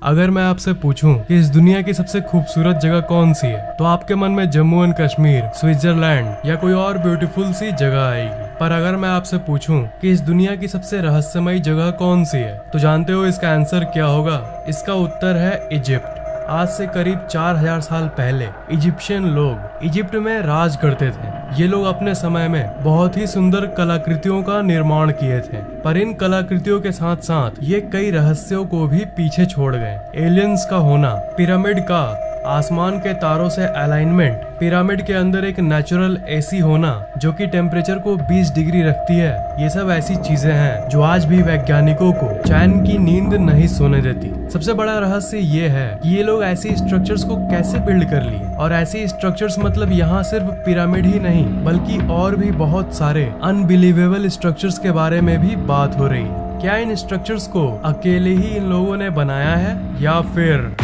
अगर मैं आपसे पूछूं कि इस दुनिया की सबसे खूबसूरत जगह कौन सी है, तो आपके मन में जम्मू एंड कश्मीर, स्विट्जरलैंड या कोई और ब्यूटीफुल सी जगह आएगी। पर अगर मैं आपसे पूछूं कि इस दुनिया की सबसे रहस्यमयी जगह कौन सी है, तो जानते हो इसका आंसर क्या होगा? इसका उत्तर है इजिप्ट। आज से करीब 4000 साल पहले इजिप्शियन लोग इजिप्ट में राज करते थे। ये लोग अपने समय में बहुत ही सुंदर कलाकृतियों का निर्माण किए थे, पर इन कलाकृतियों के साथ साथ ये कई रहस्यों को भी पीछे छोड़ गए। एलियंस का होना, पिरामिड का आसमान के तारों से अलाइनमेंट, पिरामिड के अंदर एक नेचुरल एसी होना जो कि टेम्परेचर को 20 डिग्री रखती है, ये सब ऐसी चीजें हैं जो आज भी वैज्ञानिकों को चैन की नींद नहीं सोने देती। सबसे बड़ा रहस्य ये है कि ये लोग ऐसी स्ट्रक्चर्स को कैसे बिल्ड कर लिए, और ऐसी स्ट्रक्चर्स मतलब यहाँ सिर्फ पिरामिड ही नहीं बल्कि और भी बहुत सारे अनबिलीवेबल स्ट्रक्चर्स के बारे में भी बात हो रही है। क्या इन स्ट्रक्चर्स को अकेले ही इन लोगों ने बनाया है, या फिर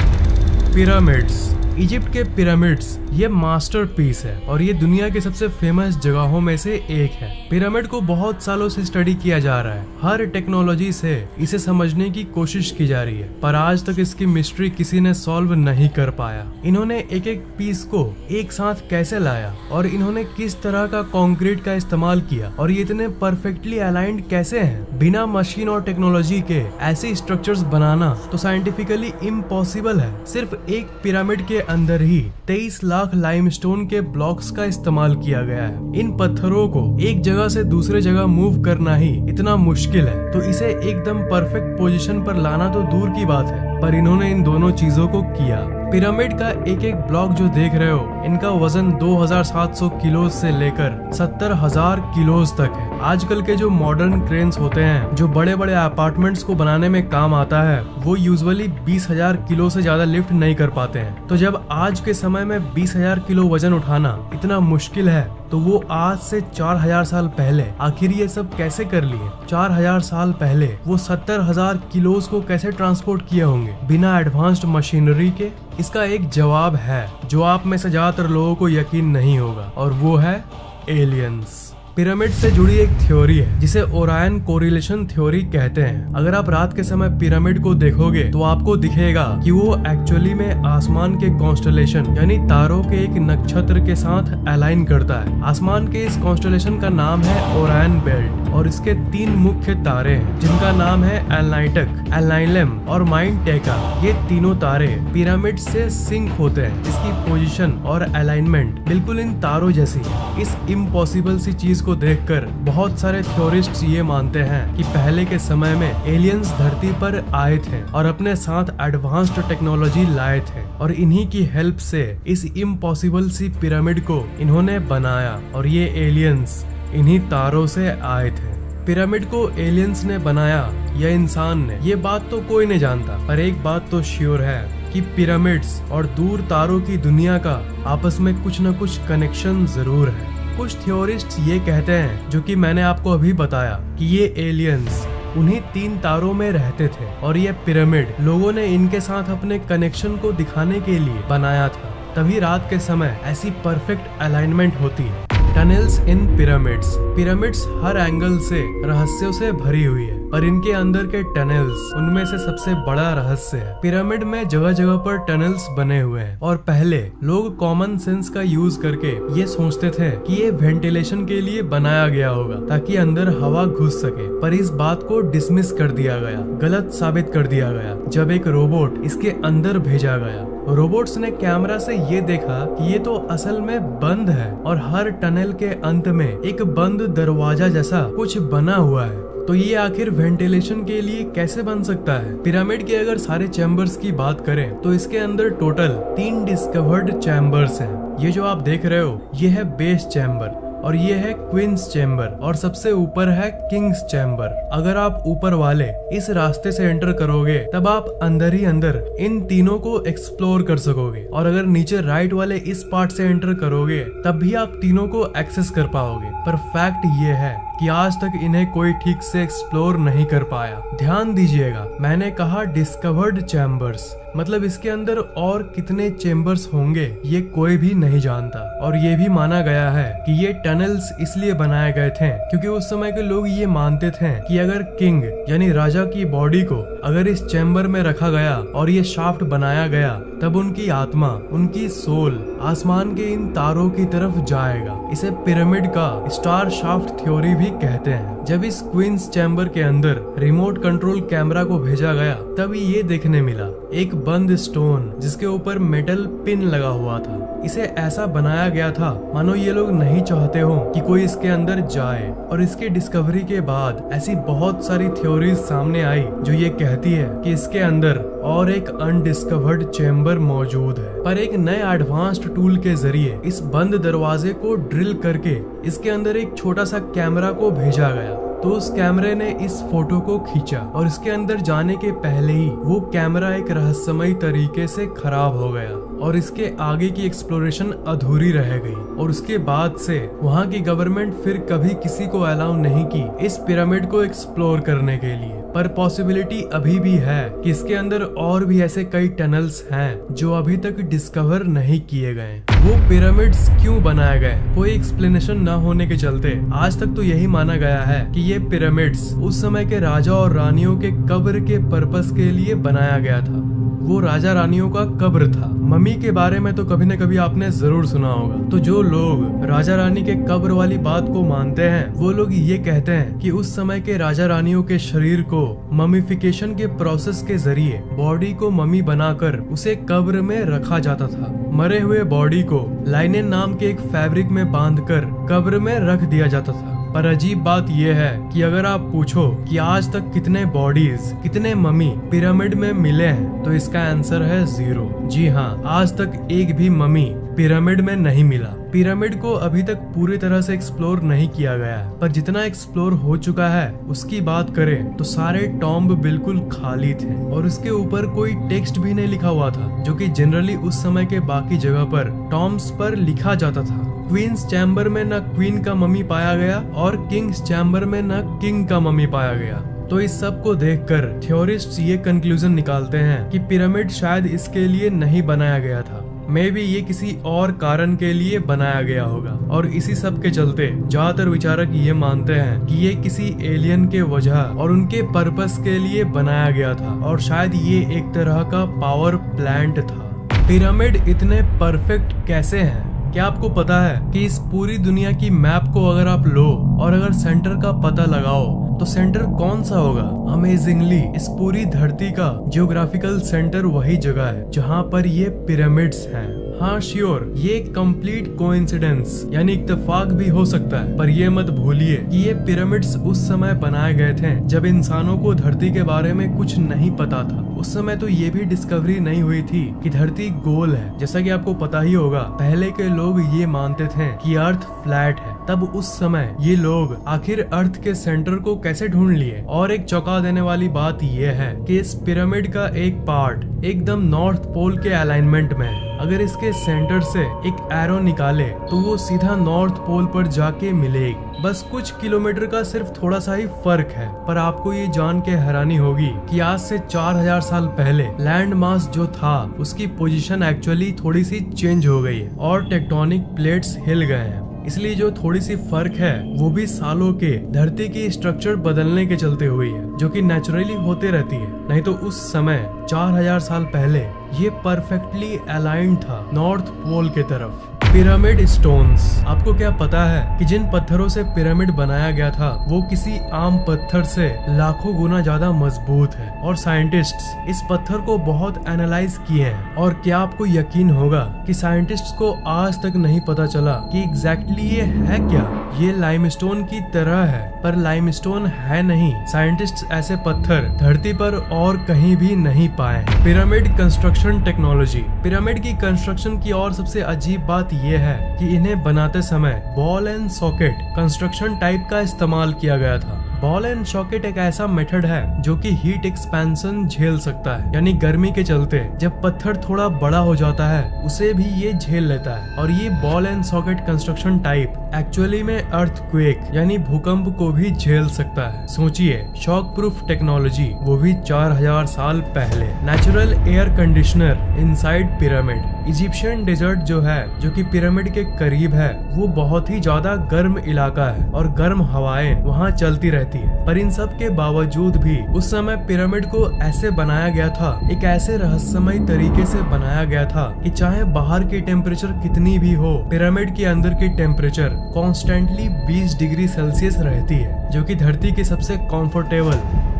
पिरामिड्स? इजिप्ट के पिरामिड्स ये मास्टरपीस है और ये दुनिया की सबसे फेमस जगहों में से एक है। पिरामिड को बहुत सालों से स्टडी किया जा रहा है, हर टेक्नोलॉजी से इसे समझने की कोशिश की जा रही है, पर आज तक इसकी मिस्ट्री किसी ने सॉल्व नहीं कर पाया। इन्होंने एक एक पीस को एक साथ कैसे लाया, और इन्होंने किस तरह का कंक्रीट का इस्तेमाल किया, और ये इतने परफेक्टली अलाइंड कैसे हैं? बिना मशीन और टेक्नोलॉजी के ऐसे स्ट्रक्चर्स बनाना तो साइंटिफिकली इम्पॉसिबल है। सिर्फ एक पिरामिड के अंदर ही 23 लाख लाइमस्टोन के ब्लॉक्स का इस्तेमाल किया गया है। इन पत्थरों को एक जगह से दूसरे जगह मूव करना ही इतना मुश्किल है, तो इसे एकदम परफेक्ट पोजीशन पर लाना तो दूर की बात है, पर इन्होंने इन दोनों चीजों को किया। पिरामिड का एक एक ब्लॉक जो देख रहे हो, इनका वजन 2700 किलो से लेकर 70,000 किलो तक है। आजकल के जो मॉडर्न क्रेन्स होते हैं जो बड़े बड़े अपार्टमेंट्स को बनाने में काम आता है, वो यूजुअली 20,000 किलो से ज्यादा लिफ्ट नहीं कर पाते हैं। तो जब आज के समय में 20,000 किलो वजन उठाना इतना मुश्किल है, तो वो आज से 4000 साल पहले आखिर ये सब कैसे कर लिए? 4000 साल पहले वो 70,000 किलोस को कैसे ट्रांसपोर्ट किए होंगे बिना एडवांस्ड मशीनरी के? इसका एक जवाब है जो आप में से ज्यादातर लोगों को यकीन नहीं होगा, और वो है एलियंस। पिरामिड से जुड़ी एक थ्योरी है जिसे ओरायन कोरिलेशन थ्योरी कहते हैं। अगर आप रात के समय पिरामिड को देखोगे तो आपको दिखेगा कि वो एक्चुअली में आसमान के कॉन्स्टलेशन यानी तारों के एक नक्षत्र के साथ अलाइन करता है। आसमान के इस कॉन्स्टलेशन का नाम है ओरायन बेल्ट, और इसके 3 मुख्य तारे हैं जिनका नाम है एलनाइटक, एलनाइलम और माइंड टेका। ये तीनों तारे पिरामिड से सिंक होते हैं। इसकी पोजीशन और अलाइनमेंट बिल्कुल इन तारों जैसी है। इस इम्पॉसिबल सी चीज को देखकर बहुत सारे थ्योरिस्ट्स ये मानते हैं कि पहले के समय में एलियंस धरती पर आए थे और अपने साथ एडवांस्ड टेक्नोलॉजी लाए थे, और इन्हीं की हेल्प से इस इम्पॉसिबल सी पिरामिड को इन्होंने बनाया, और ये एलियंस इन्हीं तारों से आए थे। पिरामिड को एलियंस ने बनाया या इंसान ने, ये बात तो कोई नहीं जानता, पर एक बात तो श्योर है कि पिरामिड्स और दूर तारों की दुनिया का आपस में कुछ न कुछ कनेक्शन जरूर है। कुछ थ्योरिस्ट्स ये कहते हैं, जो कि मैंने आपको अभी बताया, कि ये एलियंस उन्हीं 3 तारों में रहते थे, और ये पिरामिड लोगों ने इनके साथ अपने कनेक्शन को दिखाने के लिए बनाया था। तभी रात के समय ऐसी परफेक्ट अलाइनमेंट होती है। टनल्स इन पिरामिड्स। पिरामिड्स हर एंगल से रहस्यों से भरी हुई है, पर इनके अंदर के टनल्स उनमें से सबसे बड़ा रहस्य है। पिरामिड में जगह जगह पर टनल्स बने हुए हैं, और पहले लोग कॉमन सेंस का यूज करके ये सोचते थे कि ये वेंटिलेशन के लिए बनाया गया होगा ताकि अंदर हवा घुस सके, पर इस बात को डिसमिस कर दिया गया, गलत साबित कर दिया गया जब एक रोबोट इसके अंदर भेजा गया। रोबोट्स ने कैमरा से ये देखा कि ये तो असल में बंद है, और हर टनल के अंत में एक बंद दरवाजा जैसा कुछ बना हुआ है। तो ये आखिर वेंटिलेशन के लिए कैसे बन सकता है? पिरामिड के अगर सारे चैम्बर्स की बात करें तो इसके अंदर टोटल 3 डिस्कवर्ड चैम्बर्स हैं। ये जो आप देख रहे हो ये है बेस चैम्बर, और ये है क्वींस चैम्बर, और सबसे ऊपर है किंग्स चैम्बर। अगर आप ऊपर वाले इस रास्ते से एंटर करोगे तब आप अंदर ही अंदर इन तीनों को एक्सप्लोर कर सकोगे, और अगर नीचे राइट वाले इस पार्ट से एंटर करोगे तब भी आप तीनों को एक्सेस कर पाओगे। पर फैक्ट ये है कि आज तक इन्हें कोई ठीक से एक्सप्लोर नहीं कर पाया। ध्यान दीजिएगा, मैंने कहा डिस्कवर्ड चैम्बर्स, मतलब इसके अंदर और कितने चेम्बर्स होंगे ये कोई भी नहीं जानता। और ये भी माना गया है कि ये टनल्स इसलिए बनाए गए थे क्योंकि उस समय के लोग ये मानते थे कि अगर किंग यानी राजा की बॉडी को अगर इस चैम्बर में रखा गया और ये शाफ्ट बनाया गया, तब उनकी आत्मा, उनकी सोल आसमान के इन तारों की तरफ जाएगा। इसे पिरामिड का स्टार शाफ्ट थ्योरी भी कहते हैं। जब इस क्वींस चैम्बर के अंदर रिमोट कंट्रोल कैमरा को भेजा गया, तब ये देखने मिला एक बंद स्टोन जिसके ऊपर मेटल पिन लगा हुआ था। इसे ऐसा बनाया गया था मानो ये लोग नहीं चाहते हो कि कोई इसके अंदर जाए। और इसके डिस्कवरी के बाद ऐसी बहुत सारी थ्योरीज सामने आई जो ये कहती है कि इसके अंदर और एक अनडिस्कवर्ड चैम्बर मौजूद है। पर एक नए एडवांस्ड टूल के जरिए इस बंद दरवाजे को ड्रिल करके इसके अंदर एक छोटा सा कैमरा को भेजा गया। तो उस कैमरे ने इस फोटो को खींचा और इसके अंदर जाने के पहले ही वो कैमरा एक रहस्यमयी तरीके से खराब हो गया और इसके आगे की एक्सप्लोरेशन अधूरी रह गई। और उसके बाद से वहाँ की गवर्नमेंट फिर कभी किसी को अलाउ नहीं की इस पिरामिड को एक्सप्लोर करने के लिए। पर पॉसिबिलिटी अभी भी है कि इसके अंदर और भी ऐसे कई टनल्स हैं जो अभी तक डिस्कवर नहीं किए गए। वो पिरामिड्स क्यों बनाए गए, कोई एक्सप्लेनेशन न होने के चलते आज तक तो यही माना गया है कि ये पिरामिड्स उस समय के राजा और रानियों के कब्र के पर्पस के लिए बनाया गया था। वो राजा रानियों का कब्र था। मम्मी के बारे में तो कभी न कभी आपने जरूर सुना होगा। तो जो लोग राजा रानी के कब्र वाली बात को मानते हैं, वो लोग ये कहते हैं कि उस समय के राजा रानियों के शरीर को ममीफिकेशन के प्रोसेस के जरिए बॉडी को मम्मी बनाकर उसे कब्र में रखा जाता था। मरे हुए बॉडी को लाइनेन नाम के एक फैब्रिक में बांधकर कब्र में रख दिया जाता था। पर अजीब बात यह है कि अगर आप पूछो कि आज तक कितने बॉडीज, कितने मम्मी पिरामिड में मिले हैं, तो इसका आंसर है 0। जी हाँ, आज तक एक भी मम्मी पिरामिड में नहीं मिला। पिरामिड को अभी तक पूरी तरह से एक्सप्लोर नहीं किया गया है, पर जितना एक्सप्लोर हो चुका है उसकी बात करें तो सारे टॉम्ब बिल्कुल खाली थे और उसके ऊपर कोई टेक्स्ट भी नहीं लिखा हुआ था, जो कि जनरली उस समय के बाकी जगह पर टॉम्ब्स पर लिखा जाता था। क्वींस चैम्बर में न क्वीन का मम्मी पाया गया और किंग्स चैम्बर में न किंग का मम्मी पाया गया। तो इस सब को देखकर थ्योरिस्ट्स ये कंक्लूजन निकालते हैं कि पिरामिड शायद इसके लिए नहीं बनाया गया था। मे बी ये किसी और कारण के लिए बनाया गया होगा। और इसी सब के चलते ज्यादातर विचारक ये मानते हैं कि ये किसी एलियन के वजह और उनके पर्पस के लिए बनाया गया था और शायद ये एक तरह का पावर प्लांट था। पिरामिड इतने परफेक्ट कैसे हैं? क्या आपको पता है कि इस पूरी दुनिया की मैप को अगर आप लो और अगर सेंटर का पता लगाओ तो सेंटर कौन सा होगा? अमेजिंगली इस पूरी धरती का जियोग्राफिकल सेंटर वही जगह है जहाँ पर ये पिरामिड्स हैं। हाँ श्योर, ये कंप्लीट कोइंसिडेंस यानी इत्तेफाक भी हो सकता है, पर ये मत भूलिए कि ये पिरामिड्स उस समय बनाए गए थे जब इंसानों को धरती के बारे में कुछ नहीं पता था। उस समय तो ये भी डिस्कवरी नहीं हुई थी कि धरती गोल है। जैसा कि आपको पता ही होगा, पहले के लोग ये मानते थे कि अर्थ फ्लैट है। तब उस समय ये लोग आखिर अर्थ के सेंटर को कैसे ढूंढ लिए? और एक चौंका देने वाली बात ये है कि इस पिरामिड का एक पार्ट एकदम नॉर्थ पोल के अलाइनमेंट में है। अगर इसके सेंटर से एक एरो निकाले तो वो सीधा नॉर्थ पोल पर जाके मिलेगी। बस कुछ किलोमीटर का सिर्फ थोड़ा सा ही फर्क है। पर आपको ये जान के हैरानी होगी कि आज से 4000 साल पहले लैंड मास जो था उसकी पोजीशन एक्चुअली थोड़ी सी चेंज हो गई है और टेक्टोनिक प्लेट्स हिल गए हैं। इसलिए जो थोड़ी सी फर्क है वो भी सालों के धरती की स्ट्रक्चर बदलने के चलते हुई है, जो कि नेचुरली होते रहती है। नहीं तो उस समय 4000 साल पहले ये परफेक्टली अलाइंड था नॉर्थ पोल के तरफ। पिरामिड स्टोन्स, आपको क्या पता है कि जिन पत्थरों से पिरामिड बनाया गया था वो किसी आम पत्थर से लाखों गुना ज्यादा मजबूत है और साइंटिस्ट्स इस पत्थर को बहुत एनालाइज किए हैं। और क्या आपको यकीन होगा कि साइंटिस्ट्स को आज तक नहीं पता चला कि एग्जैक्टली ये है क्या? ये लाइमस्टोन की तरह है पर लाइमस्टोन है नहीं। साइंटिस्ट्स ऐसे पत्थर धरती पर और कहीं भी नहीं पाए। पिरामिड कंस्ट्रक्शन टेक्नोलॉजी, पिरामिड की कंस्ट्रक्शन की और सबसे अजीब बात ये है कि इन्हें बनाते समय ball and socket construction type का इस्तेमाल किया गया था। बॉल एंड सॉकेट एक ऐसा मेथड है जो कि हीट एक्सपेंशन झेल सकता है, यानी गर्मी के चलते जब पत्थर थोड़ा बड़ा हो जाता है उसे भी ये झेल लेता है। और ये ball and socket construction type actually में अर्थक्वेक यानी भूकंप को भी झेल सकता है। सोचिए, शॉक प्रूफ टेक्नोलॉजी, वो भी 4000 साल पहले। Natural air conditioner inside pyramid. Egyptian desert जो है, जो कि पिरामिड के करीब है, वो बहुत ही ज्यादा गर्म इलाका है और गर्म हवाएं वहाँ चलती रहती है। पर इन सब के बावजूद भी उस समय पिरामिड को ऐसे बनाया गया था, एक ऐसे रहस्यमय तरीके से बनाया गया था कि चाहे बाहर की टेम्परेचर कितनी भी हो, पिरामिड के अंदर की टेम्परेचर कॉन्स्टेंटली 20 डिग्री सेल्सियस रहती है, जो कि धरती के सबसे कंफर्टेबल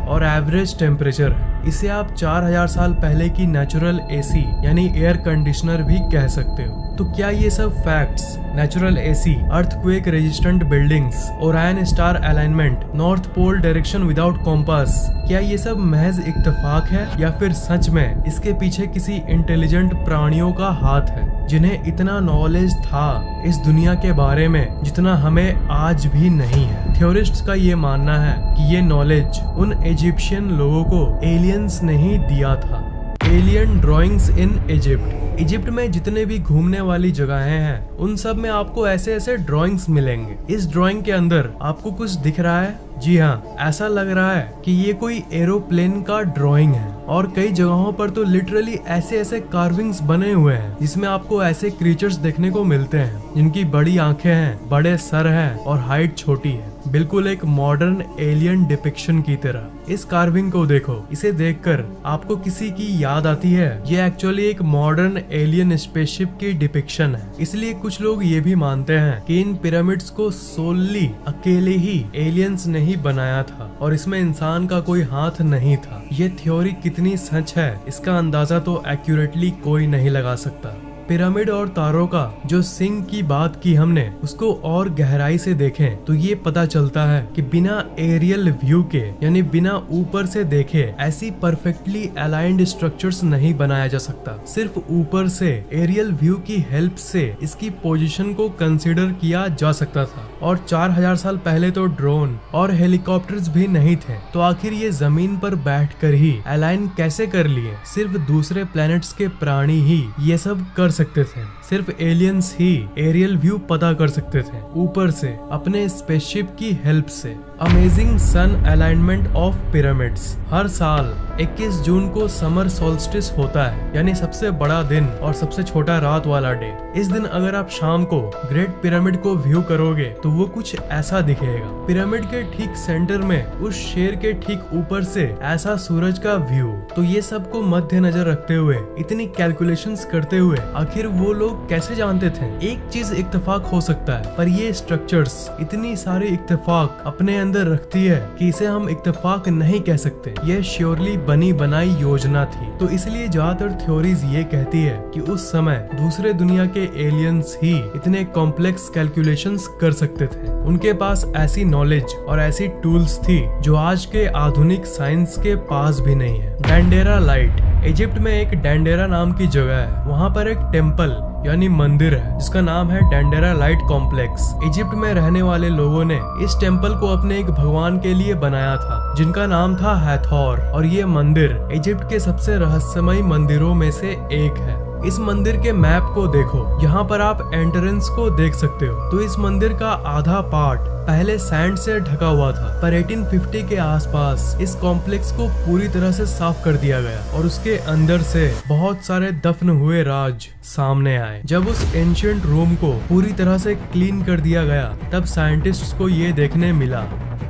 और एवरेज टेम्परेचर है। इसे आप 4000 साल पहले की नेचुरल एसी यानी एयर कंडीशनर भी कह सकते हो। तो क्या ये सब facts, natural AC, earthquake resistant buildings, Orion star alignment, north pole direction without compass, क्या ये सब महज इत्तेफाक है या फिर सच में इसके पीछे किसी इंटेलिजेंट प्राणियों का हाथ है, जिन्हें इतना नॉलेज था इस दुनिया के बारे में जितना हमें आज भी नहीं है? थ्योरिस्ट्स का ये मानना है कि ये नॉलेज उन इजिप्शियन लोगों को एलियंस ने ही दिया था। Alien drawings in Egypt. Egypt में जितने भी घूमने वाली जगहें हैं उन सब में आपको ऐसे ऐसे ड्राइंग्स मिलेंगे। इस ड्राइंग के अंदर आपको कुछ दिख रहा है? जी हाँ, ऐसा लग रहा है कि ये कोई एरोप्लेन का ड्राइंग है। और कई जगहों पर तो लिटरली ऐसे ऐसे कार्विंग्स बने हुए हैं जिसमें आपको ऐसे क्रीचर्स देखने को मिलते हैं जिनकी बड़ी आंखें हैं, बड़े सर हैं और हाइट छोटी है, बिल्कुल एक मॉडर्न एलियन डिपिक्शन की तरह। इस कार्विंग को देखो, इसे देखकर आपको किसी की याद आती है? ये एक्चुअली एक मॉडर्न एलियन स्पेसशिप की डिपिक्शन है। इसलिए कुछ लोग ये भी मानते हैं कि इन पिरामिड्स को सोलली अकेले ही एलियंस ने ही बनाया था और इसमें इंसान का कोई हाथ नहीं था। ये थ्योरी कितनी सच है इसका अंदाजा तो एक्यूरेटली कोई नहीं लगा सकता। पिरामिड और तारों का जो सिंक की बात की हमने, उसको और गहराई से देखें तो ये पता चलता है कि बिना एरियल व्यू के यानी बिना ऊपर से देखे ऐसी परफेक्टली अलाइंड स्ट्रक्चर्स नहीं बनाया जा सकता। सिर्फ ऊपर से एरियल व्यू की हेल्प से इसकी पोजीशन को कंसीडर किया जा सकता था। और 4000 साल पहले तो ड्रोन और हेलीकॉप्टर्स भी नहीं थे, तो आखिर ये जमीन पर बैठकर ही अलाइन कैसे कर लिए? सिर्फ दूसरे प्लैनेट्स के प्राणी ही ये सब कर सकते थे। सिर्फ एलियंस ही एरियल व्यू पता कर सकते थे ऊपर से अपने स्पेसशिप की हेल्प से। Amazing sun alignment of pyramids. हर साल 21 जून को समर सोल्स्टिस होता है, यानी सबसे बड़ा दिन और सबसे छोटा रात वाला डे। इस दिन अगर आप शाम को ग्रेट पिरामिड को व्यू करोगे तो वो कुछ ऐसा दिखेगा। पिरामिड के ठीक सेंटर में उस शेर के ठीक ऊपर से ऐसा सूरज का व्यू। तो ये सबको मद्देनजर रखते हुए, इतनी कैलकुलेशंस करते हुए आखिर वो लोग कैसे जानते थे? एक चीज इत्तेफाक हो सकता है, पर ये स्ट्रक्चर्स इतनी सारी इत्तेफाक अपने अंदर रखती है कि इसे हम इत्तेफाक नहीं कह सकते। ये श्योरली बनी बनाई योजना थी। तो इसलिए ज्यादातर थ्योरीज ये कहती है कि उस समय दूसरे दुनिया के एलियंस ही इतने कॉम्प्लेक्स कैलकुलेशंस कर सकते थे। उनके पास ऐसी नॉलेज और ऐसी टूल्स थी जो आज के आधुनिक साइंस के पास भी नहीं है। Dendera light. इजिप्ट में एक डेंडेरा नाम की जगह है, वहाँ पर एक टेम्पल यानी मंदिर है जिसका नाम है डेंडेरा लाइट कॉम्प्लेक्स। इजिप्ट में रहने वाले लोगों ने इस टेम्पल को अपने एक भगवान के लिए बनाया था जिनका नाम था हैथोर। और ये मंदिर इजिप्ट के सबसे रहस्यमय मंदिरों में से एक है। इस मंदिर के मैप को देखो, यहाँ पर आप एंट्रेंस को देख सकते हो। तो इस मंदिर का आधा पार्ट पहले सैंड से ढका हुआ था, पर 1850 के आसपास इस कॉम्प्लेक्स को पूरी तरह से साफ कर दिया गया और उसके अंदर से बहुत सारे दफन हुए राज सामने आए। जब उस एंशिएंट रूम को पूरी तरह से क्लीन कर दिया गया, तब साइंटिस्ट्स को ये देखने मिला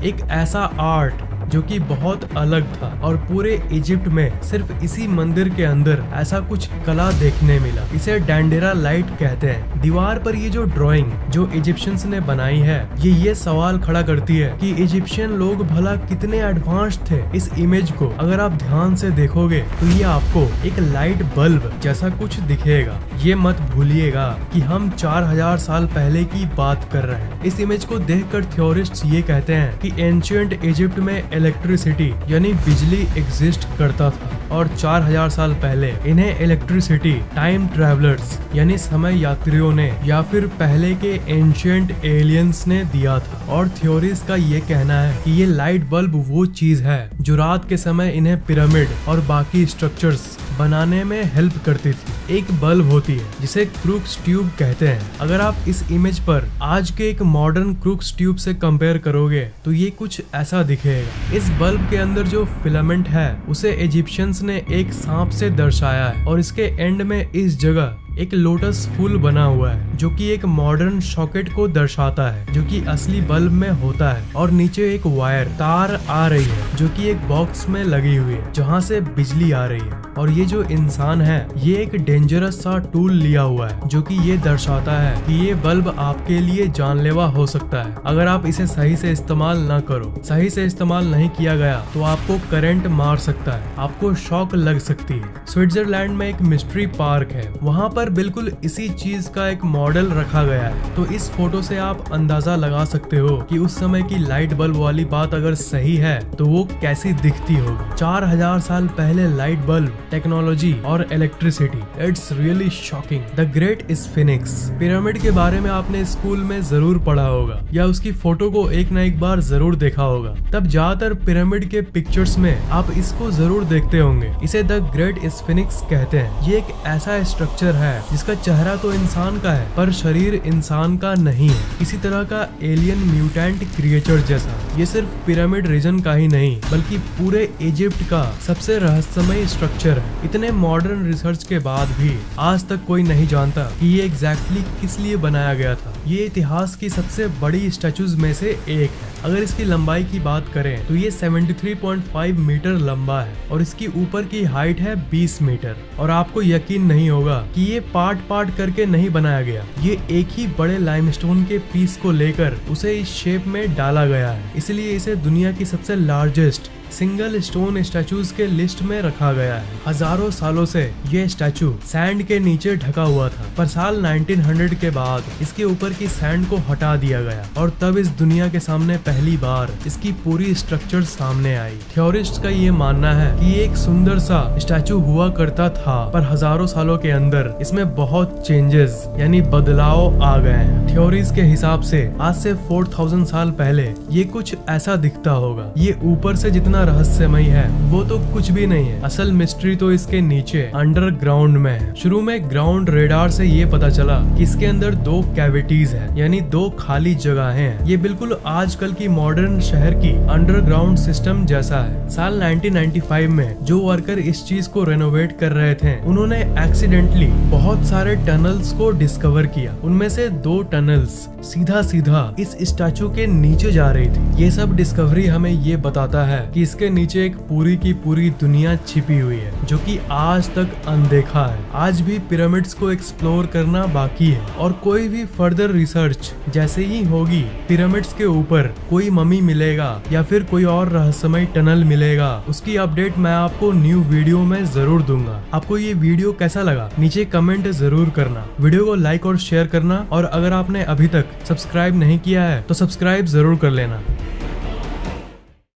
एक ऐसा आर्ट जो कि बहुत अलग था और पूरे इजिप्ट में सिर्फ इसी मंदिर के अंदर ऐसा कुछ कला देखने मिला। इसे डेंडेरा लाइट कहते हैं। दीवार पर ये जो ड्राइंग जो इजिप्शियंस ने बनाई है, ये सवाल खड़ा करती है कि इजिप्शियन लोग भला कितने एडवांस थे। इस इमेज को अगर आप ध्यान से देखोगे तो ये आपको एक लाइट बल्ब जैसा कुछ दिखेगा। ये मत भूलिएगा कि हम 4000 साल पहले की बात कर रहे हैं। इस इमेज को देखकर थ्योरिस्ट्स ये कहते हैं कि एंशिएंट इजिप्ट में इलेक्ट्रिसिटी यानी बिजली एग्जिस्ट करता था और 4000 साल पहले इन्हें इलेक्ट्रिसिटी टाइम ट्रैवलर्स यानी समय यात्रियों ने या फिर पहले के एंशिएंट एलियंस ने दिया था। और थ्योरीज का ये कहना है कि ये लाइट बल्ब वो चीज है जो रात के समय इन्हें पिरामिड और बाकी स्ट्रक्चर्स बनाने में हेल्प करती थी। एक बल्ब होती है जिसे क्रूक्स ट्यूब कहते हैं। अगर आप इस इमेज पर आज के एक मॉडर्न क्रूक्स ट्यूब से कंपेयर करोगे तो ये कुछ ऐसा दिखेगा। इस बल्ब के अंदर जो फिलामेंट है उसे इजिप्शियंस ने एक सांप से दर्शाया है और इसके एंड में इस जगह एक लोटस फूल बना हुआ है जो कि एक मॉडर्न सॉकेट को दर्शाता है जो कि असली बल्ब में होता है। और नीचे एक वायर तार आ रही है जो कि एक बॉक्स में लगी हुई है जहां से बिजली आ रही है। और ये जो इंसान है ये एक डेंजरस सा टूल लिया हुआ है जो कि ये दर्शाता है कि ये बल्ब आपके लिए जानलेवा हो सकता है अगर आप इसे सही से इस्तेमाल न करो। सही से इस्तेमाल नहीं किया गया तो आपको करंट मार सकता है, आपको शॉक लग सकती है। स्विट्जरलैंड में एक मिस्ट्री पार्क है, वहाँ पर बिल्कुल इसी चीज का एक मॉडल रखा गया है। तो इस फोटो से आप अंदाजा लगा सकते हो कि उस समय की लाइट बल्ब वाली बात अगर सही है तो वो कैसी दिखती होगी। 4000 साल पहले लाइट बल्ब, टेक्नोलॉजी और electricity, it's really shocking. The great sphinx pyramid के बारे में आपने स्कूल में जरूर पढ़ा होगा या उसकी फोटो को एक न एक बार जरूर देखा होगा। तब ज्यादातर पिरामिड के पिक्चर्स में आप इसको जरूर देखते होंगे। इसे द ग्रेट स्फिनिक्स कहते हैं। ये एक ऐसा स्ट्रक्चर है जिसका चेहरा तो इंसान का है पर शरीर इंसान का नहीं है, किसी तरह का एलियन म्यूटेंट क्रिएचर जैसा। ये सिर्फ पिरामिड रीजन का ही नहीं बल्कि पूरे इजिप्ट का सबसे रहस्यमय स्ट्रक्चर है। इतने मॉडर्न रिसर्च के बाद भी आज तक कोई नहीं जानता कि ये एग्जैक्टली किस लिए बनाया गया था। ये इतिहास की सबसे बड़ी स्टैचूज में से एक है। अगर इसकी लंबाई की बात करें तो ये 73.5 मीटर लंबा है और इसकी ऊपर की हाइट है 20 मीटर। और आपको यकीन नहीं होगा कि ये पार्ट पार्ट करके नहीं बनाया गया, ये एक ही बड़े लाइमस्टोन के पीस को लेकर उसे इस शेप में डाला गया है। इसलिए इसे दुनिया की सबसे लार्जेस्ट सिंगल स्टोन स्टैचूज के लिस्ट में रखा गया है। हजारों सालों से ये स्टैचू सैंड के नीचे ढका हुआ था पर साल 1900 के बाद इसके ऊपर की सैंड को हटा दिया गया और तब इस दुनिया के सामने पहली बार इसकी पूरी स्ट्रक्चर सामने आई। थ्योरिस्ट का ये मानना है कि ये एक सुंदर सा स्टैचू हुआ करता था पर हजारों सालों के अंदर इसमें बहुत चेंजेस यानी बदलाव आ गए हैं। थ्योरीज के हिसाब से आज से 4000 साल पहले ये कुछ ऐसा दिखता होगा। ये ऊपर से जितना रहस्यमय है वो तो कुछ भी नहीं है, असल मिस्ट्री तो इसके नीचे अंडरग्राउंड में है। शुरू में ग्राउंड रेडार से ये पता चला कि इसके अंदर 2 कैविटीज है यानी 2 खाली जगहें हैं। ये बिल्कुल आजकल की मॉडर्न शहर की अंडरग्राउंड सिस्टम जैसा है। साल 1995 में जो वर्कर इस चीज को रेनोवेट कर रहे थे उन्होंने एक्सीडेंटली बहुत सारे टनल्स को डिस्कवर किया। उनमें से 2 टनल्स सीधा सीधा इस स्टैचू के नीचे जा रही थी। ये सब डिस्कवरी हमें ये बताता है कि इसके नीचे एक पूरी की पूरी दुनिया छिपी हुई है जो कि आज तक अनदेखा है। आज भी पिरामिड्स को एक्सप्लोर करना बाकी है और कोई भी फर्दर रिसर्च जैसे ही होगी पिरामिड्स के ऊपर कोई ममी मिलेगा या फिर कोई और रहस्यमय टनल मिलेगा उसकी अपडेट मैं आपको न्यू वीडियो में जरूर दूंगा। आपको ये वीडियो कैसा लगा नीचे कमेंट जरूर करना, वीडियो को लाइक और शेयर करना और अगर आपने अभी तक सब्सक्राइब नहीं किया है तो सब्सक्राइब जरूर कर लेना।